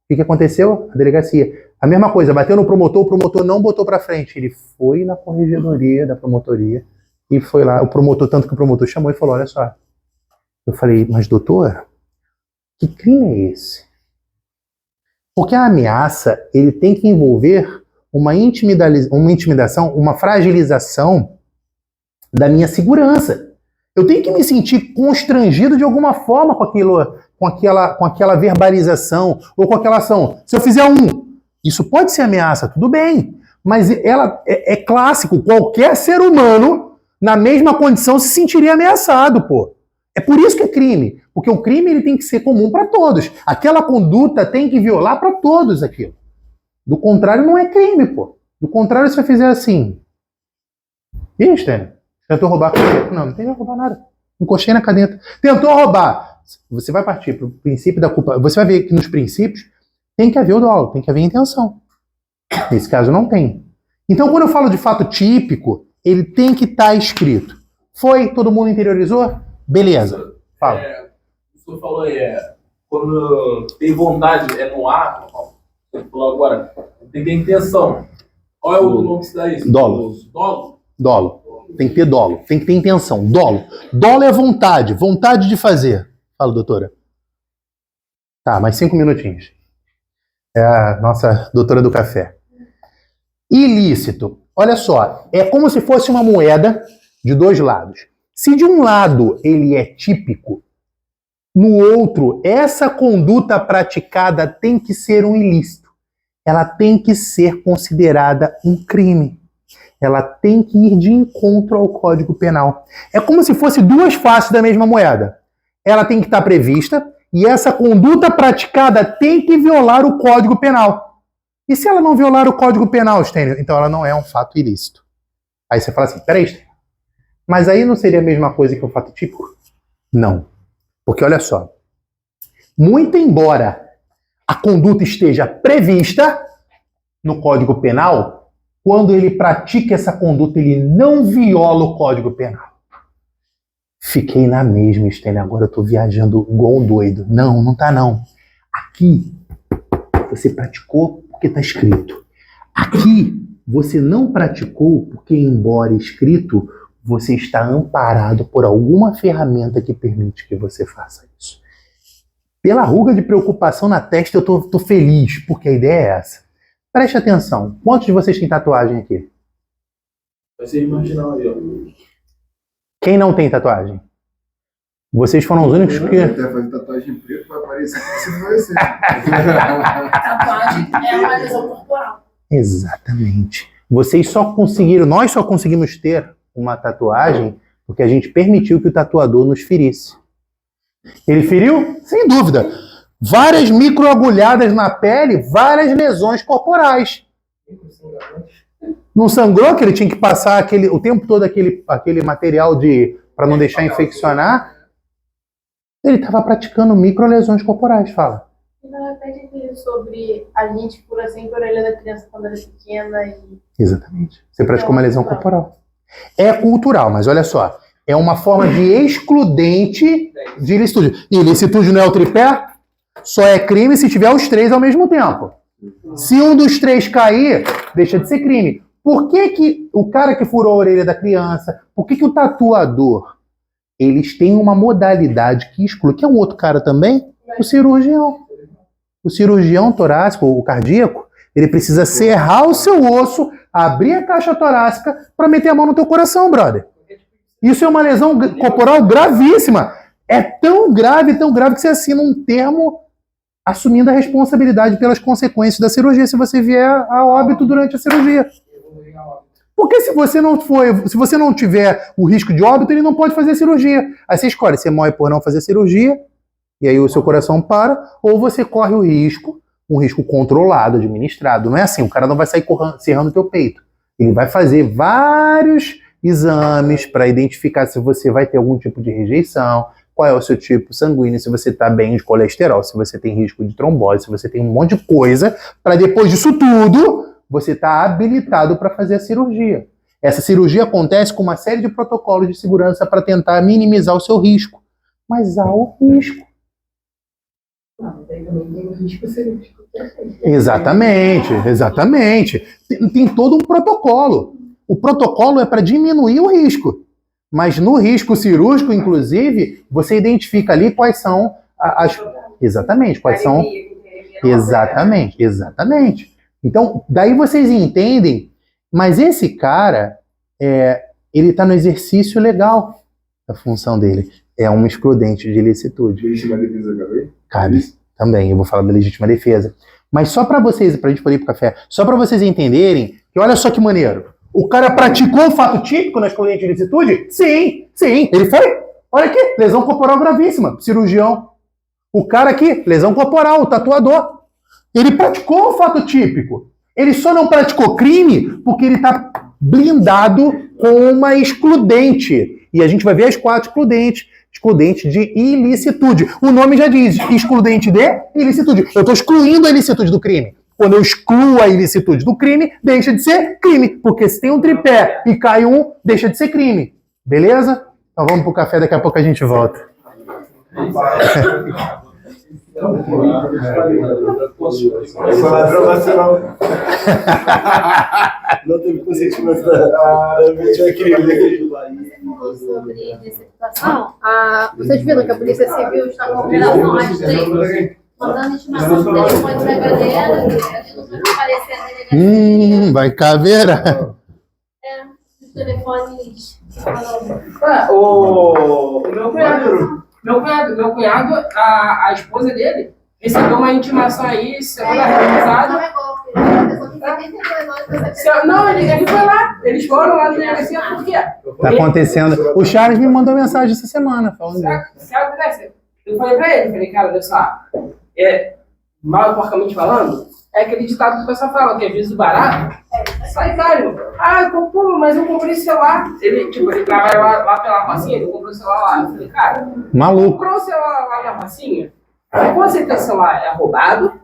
Speaker 1: O que aconteceu? A delegacia. A mesma coisa, bateu no promotor, o promotor não botou pra frente. Ele foi na corregedoria da promotoria e foi lá. O promotor, tanto que o promotor chamou e falou, olha só. Eu falei, mas doutor, que crime é esse? Porque a ameaça, ele tem que envolver uma intimidação, uma fragilização da minha segurança. Eu tenho que me sentir constrangido de alguma forma com aquela verbalização ou com aquela ação. Se eu fizer isso pode ser ameaça, tudo bem. Mas ela é clássico, qualquer ser humano, na mesma condição, se sentiria ameaçado, pô. É por isso que é crime. Porque o crime ele tem que ser comum para todos. Aquela conduta tem que violar para todos aquilo. Do contrário, não é crime, pô. Do contrário, se você fizer assim... Ih, Stênio, tentou roubar a cadeta? Não tem que roubar nada. Encostei na cadeta. Tentou roubar. Você vai partir para o princípio da culpa. Você vai ver que nos princípios tem que haver o dolo, tem que haver intenção. Nesse caso, não tem. Então, quando eu falo de fato típico, ele tem que estar escrito. Foi? Todo mundo interiorizou? Beleza. Fala.
Speaker 2: O senhor falou quando tem vontade, é no ar, você falou agora, tem que ter intenção. Qual é o nome que se dá isso?
Speaker 1: Dolo.
Speaker 2: Dolo?
Speaker 1: Dolo. Tem que ter dolo. Tem que ter intenção. Dolo. Dolo é vontade. Vontade de fazer. Fala, doutora. Tá, mais 5 minutinhos. É a nossa doutora do café. Ilícito. Olha só. É como se fosse uma moeda de dois lados. Se de um lado ele é típico, no outro, essa conduta praticada tem que ser um ilícito. Ela tem que ser considerada um crime. Ela tem que ir de encontro ao Código Penal. É como se fosse duas faces da mesma moeda. Ela tem que estar prevista e essa conduta praticada tem que violar o Código Penal. E se ela não violar o Código Penal, Stênio, então ela não é um fato ilícito. Aí você fala assim, peraí, Stênio, mas aí não seria a mesma coisa que o fato típico? Não. Porque olha só, muito embora a conduta esteja prevista no Código Penal, quando ele pratica essa conduta, ele não viola o Código Penal. Fiquei na mesma, Stênio, agora eu tô viajando igual um doido. Não, não tá não. Aqui, você praticou porque tá escrito. Aqui, você não praticou porque, embora escrito, você está amparado por alguma ferramenta que permite que você faça isso. Pela ruga de preocupação na testa, eu tô feliz, porque a ideia é essa. Preste atenção. Quantos de vocês têm tatuagem aqui?
Speaker 2: Vai ser imaginar aí, ó.
Speaker 1: Quem não tem tatuagem? Vocês foram os únicos que...
Speaker 5: Até fazer tatuagem preta vai aparecer que você não vai ser.
Speaker 4: Tatuagem é uma lesão corporal.
Speaker 1: Exatamente. Nós só conseguimos ter uma tatuagem porque a gente permitiu que o tatuador nos ferisse. Ele feriu? Sem dúvida. Várias microagulhadas na pele, várias lesões corporais. Não sangrou que ele tinha que passar o tempo todo aquele material para não deixar infeccionar? Ele estava praticando microlesões corporais, fala.
Speaker 4: E não repete aquele sobre a gente fura sempre a orelha da criança quando ela é pequena e...
Speaker 1: Exatamente. Você praticou uma lesão corporal. É cultural, mas olha só. É uma forma de excludente de ilicitude. E ilicitude não é o tripé? Só é crime se tiver os três ao mesmo tempo. Se um dos três cair, deixa de ser crime. Por que o cara que furou a orelha da criança, por que o tatuador, eles têm uma modalidade que exclui, que é um outro cara também, o cirurgião. O cirurgião torácico, o cardíaco, ele precisa serrar o seu osso, abrir a caixa torácica para meter a mão no teu coração, brother. Isso é uma lesão corporal gravíssima. É tão grave que você assina um termo assumindo a responsabilidade pelas consequências da cirurgia se você vier a óbito durante a cirurgia. Porque se você não tiver o risco de óbito, ele não pode fazer a cirurgia. Aí você escolhe, você morre por não fazer a cirurgia, e aí o seu coração para, ou você corre o risco, um risco controlado, administrado. Não é assim, o cara não vai sair serrando o teu peito. Ele vai fazer vários exames para identificar se você vai ter algum tipo de rejeição, qual é o seu tipo sanguíneo, se você está bem de colesterol, se você tem risco de trombose, se você tem um monte de coisa, para depois disso tudo, você está habilitado para fazer a cirurgia. Essa cirurgia acontece com uma série de protocolos de segurança para tentar minimizar o seu risco. Mas há o risco. Exatamente, exatamente. Tem todo um protocolo. O protocolo é para diminuir o risco. Mas no risco cirúrgico, inclusive, você identifica ali quais são as... Exatamente, quais são... Exatamente, exatamente. Então, daí vocês entendem, mas esse cara, ele está no exercício legal da função dele. É uma excludente de ilicitude.
Speaker 5: Legítima defesa, acabei?
Speaker 1: Cabe também, eu vou falar da legítima defesa. Mas só para vocês, para a gente poder ir pro café, só para vocês entenderem que olha só que maneiro. O cara praticou o fato típico na excludente de ilicitude? Sim, sim, ele foi. Olha aqui, lesão corporal gravíssima, cirurgião. O cara aqui, lesão corporal, o tatuador. Ele praticou o fato típico. Ele só não praticou crime porque ele está blindado com uma excludente. E a gente vai ver as 4 excludentes. Excludente de ilicitude. O nome já diz, excludente de ilicitude. Eu estou excluindo a ilicitude do crime. Quando eu excluo a ilicitude do crime, deixa de ser crime. Porque se tem um tripé e cai um, deixa de ser crime. Beleza? Então vamos pro café, daqui a pouco a gente volta.
Speaker 5: Não teve consentimento da vítima crime.
Speaker 6: Sobre essa situação, vocês viram que a Polícia Civil está com operação rastreio, mandando intimação do telefone da galera, que não vai aparecer na delegacia.
Speaker 1: Vai caveira.
Speaker 6: Os telefones.
Speaker 3: O meu cunhado, a esposa dele, recebeu uma intimação aí, semana realizada. Não, ele foi lá. Eles foram lá na delegacia por quê?
Speaker 1: Tá acontecendo. O Charles me mandou mensagem essa semana falando disso.
Speaker 3: Eu falei pra ele, cara, olha só, mal e porcamente falando, é aquele ditado que o pessoal fala, que é visto barato, sai caro. Então, pô, mas eu comprei celular. Ele trabalha lá pela Rocinha, ele comprou o celular lá. Eu falei, cara,
Speaker 1: Maluco.
Speaker 3: comprou o celular lá na Rocinha? Com certeza o celular é roubado.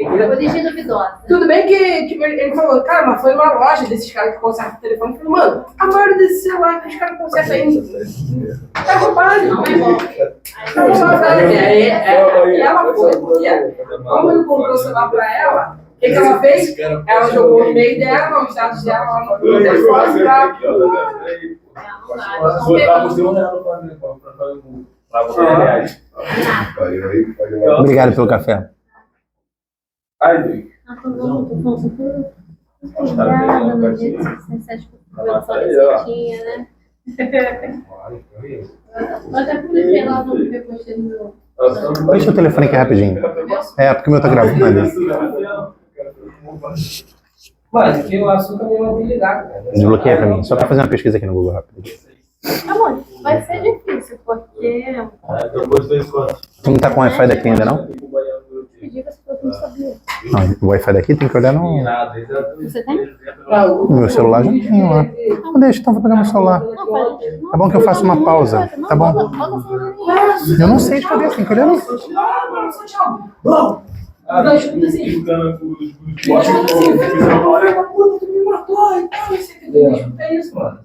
Speaker 6: Origem duvidosa.
Speaker 3: Tudo bem que ele falou, cara, mas foi numa loja desses caras que consertam o telefone. Eu falei, mano, a maioria desses celulares que os caras consertam ainda é roubado. Não é bom. Ela foi, porque como ele comprou o celular pra ela, o que ela fez? Ela jogou o e-mail dela, os dados dela lá no telefone pra...
Speaker 1: Obrigado pelo café.
Speaker 6: Obrigada, no dia de 67, pela sua receitinha, né? Até publiquei lá no repostei no meu.
Speaker 1: Deixa o telefone aqui rapidinho. Porque o meu tá gravando ali.
Speaker 3: Mas aqui o açúcar me mantém ligado, cara.
Speaker 1: Desbloqueia pra mim, só pra fazer uma pesquisa aqui no Google rápido.
Speaker 6: Amor, vai ser difícil, porque
Speaker 1: Tu não tá com o Wi-Fi daqui ainda, não?
Speaker 6: pedi você falou que não sabia.
Speaker 1: Não, o Wi-Fi daqui tem que olhar no
Speaker 6: Você tem?
Speaker 1: meu celular, já tem lá. Não, deixa, então vou pegar meu celular. Tá bom que eu faço uma pausa, tá bom? Eu não sei de cabeça, tem que olhar no...
Speaker 3: Olha, puta, tu me matou e tal, isso, mano.